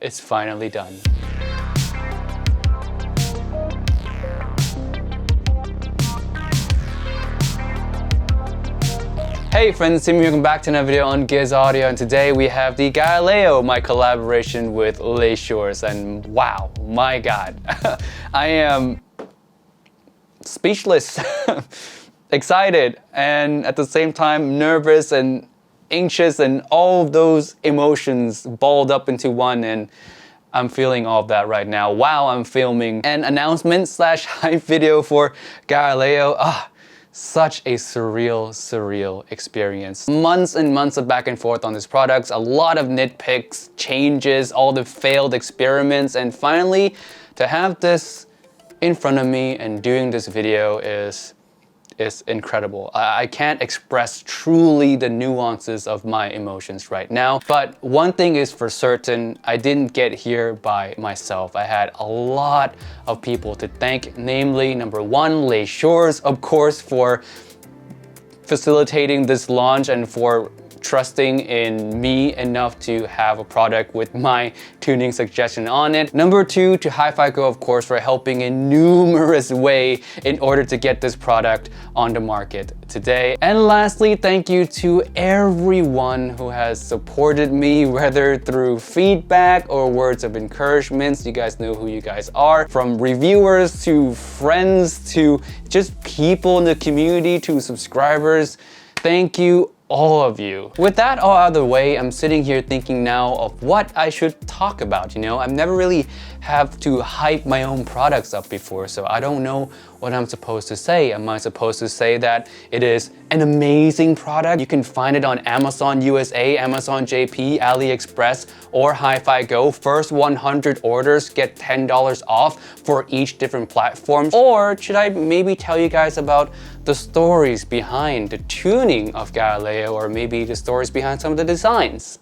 It's finally done. Hey friends, Tim here, welcome back to another video on Gizaudio, and today we have the Galileo, my collaboration with Letshuoer, and wow, my god, I am speechless, excited, and at the same time nervous and anxious, and all those emotions balled up into one, and I'm feeling all of that right now while I'm filming an announcement / hype video for Galileo. Such a surreal experience. Months and months of back and forth on this product, a lot of nitpicks, changes, all the failed experiments, and finally to have this in front of me and doing this video is incredible. I can't express truly the nuances of my emotions right now, but one thing is for certain, I didn't get here by myself. I had a lot of people to thank, namely number one, Letshuoer, of course, for facilitating this launch and for trusting in me enough to have a product with my tuning suggestion on it. Number two, to Hifigo, of course, for helping in numerous ways in order to get this product on the market today. And lastly, thank you to everyone who has supported me, whether through feedback or words of encouragement. You guys know who you guys are, from reviewers to friends to just people in the community to subscribers. Thank you, all of you. With that all out of the way, I'm sitting here thinking now of what I should talk about. You know, I've never really have to hype my own products up before, so I don't know what I'm supposed to say. Am I supposed to say that it is an amazing product? You can find it on Amazon USA, Amazon JP, AliExpress, or Hifigo. First 100 orders get $10 off for each different platform. Or should I maybe tell you guys about the stories behind the tuning of Galileo, or maybe the stories behind some of the designs?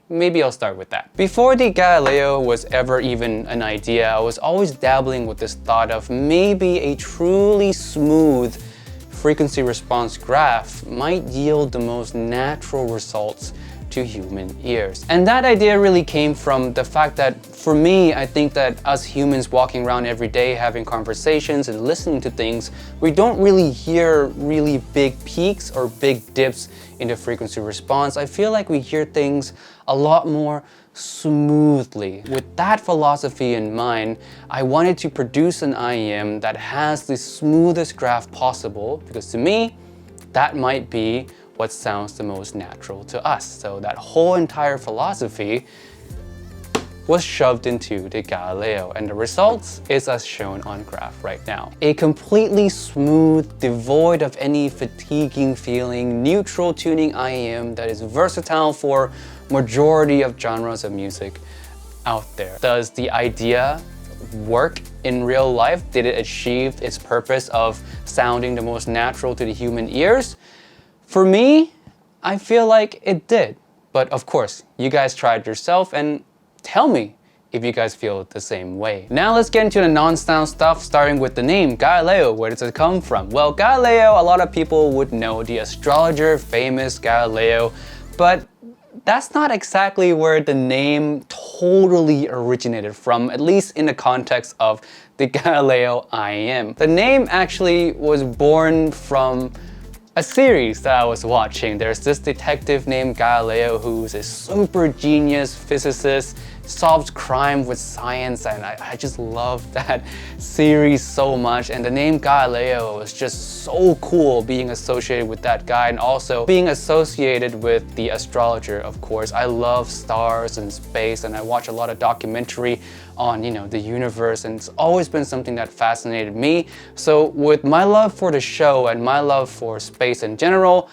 Maybe I'll start with that. Before the Galileo was ever even an idea, I was always dabbling with this thought of maybe a truly smooth frequency response graph might yield the most natural results to human ears. And that idea really came from the fact that, for me, I think that us humans walking around every day having conversations and listening to things, we don't really hear really big peaks or big dips in the frequency response. I feel like we hear things a lot more smoothly. With that philosophy in mind, I wanted to produce an IEM that has the smoothest graph possible, because to me, that might be what sounds the most natural to us. So that whole entire philosophy was shoved into the Galileo, and the results is as shown on graph right now. A completely smooth, devoid of any fatiguing feeling, neutral tuning IEM that is versatile for majority of genres of music out there. Does the idea work in real life? Did it achieve its purpose of sounding the most natural to the human ears? For me, I feel like it did. But of course, you guys tried yourself and tell me if you guys feel the same way. Now let's get into the non-sound stuff, starting with the name Galileo. Where does it come from? Well, Galileo, a lot of people would know, the astrologer, famous Galileo, but that's not exactly where the name totally originated from, at least in the context of the Galileo IEM. The name actually was born from a series that I was watching. There's this detective named Galileo who's a super genius physicist, solves crime with science, and I just love that series so much. And the name Galileo is just so cool being associated with that guy, and also being associated with the astrologer, of course. I love stars and space, and I watch a lot of documentary on, the universe, and it's always been something that fascinated me. So with my love for the show and my love for space in general,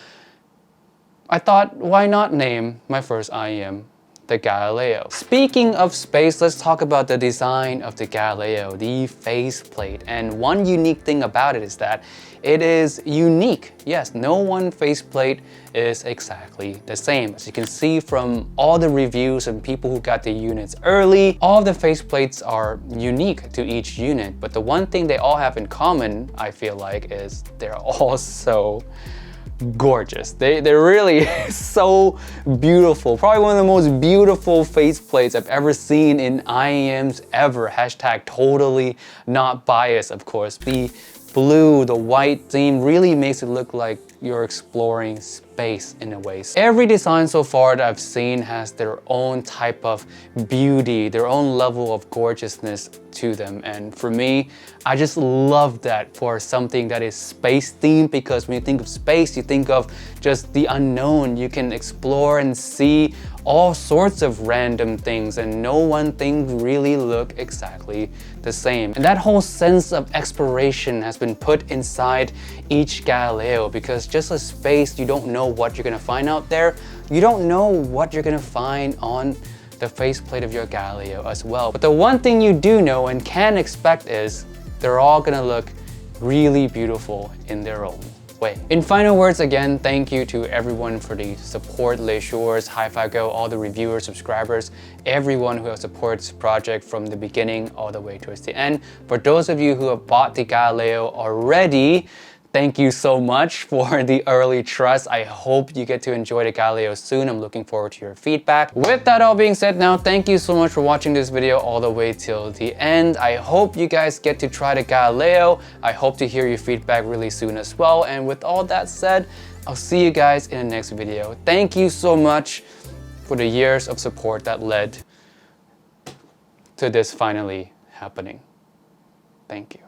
I thought, why not name my first IEM the Galileo? Speaking of space, let's talk about the design of the Galileo, the faceplate. And one unique thing about it is that it is unique. Yes, no one faceplate is exactly the same. As you can see from all the reviews and people who got the units early, all of the faceplates are unique to each unit. But the one thing they all have in common, I feel like, is they're all so gorgeous. They're really so beautiful. Probably one of the most beautiful faceplates I've ever seen in IEMs ever. Hashtag totally not biased, of course. The blue, the white theme really makes it look like you're exploring space in a way. Every design so far that I've seen has their own type of beauty, their own level of gorgeousness to them. And for me, I just love that for something that is space themed, because when you think of space, you think of just the unknown. You can explore and see all sorts of random things, and no one thing really look exactly the same. And that whole sense of exploration has been put inside each Galileo, because just as space, you don't know what you're gonna find out there. You don't know what you're gonna find on the faceplate of your Galileo as well. But the one thing you do know and can expect is they're all gonna look really beautiful in their own way. In final words, again, thank you to everyone for the support, Letshuoers, Hifigo, all the reviewers, subscribers, everyone who has supported this project from the beginning all the way towards the end. For those of you who have bought the Galileo already, thank you so much for the early trust. I hope you get to enjoy the Galileo soon. I'm looking forward to your feedback. With that all being said now, thank you so much for watching this video all the way till the end. I hope you guys get to try the Galileo. I hope to hear your feedback really soon as well. And with all that said, I'll see you guys in the next video. Thank you so much for the years of support that led to this finally happening. Thank you.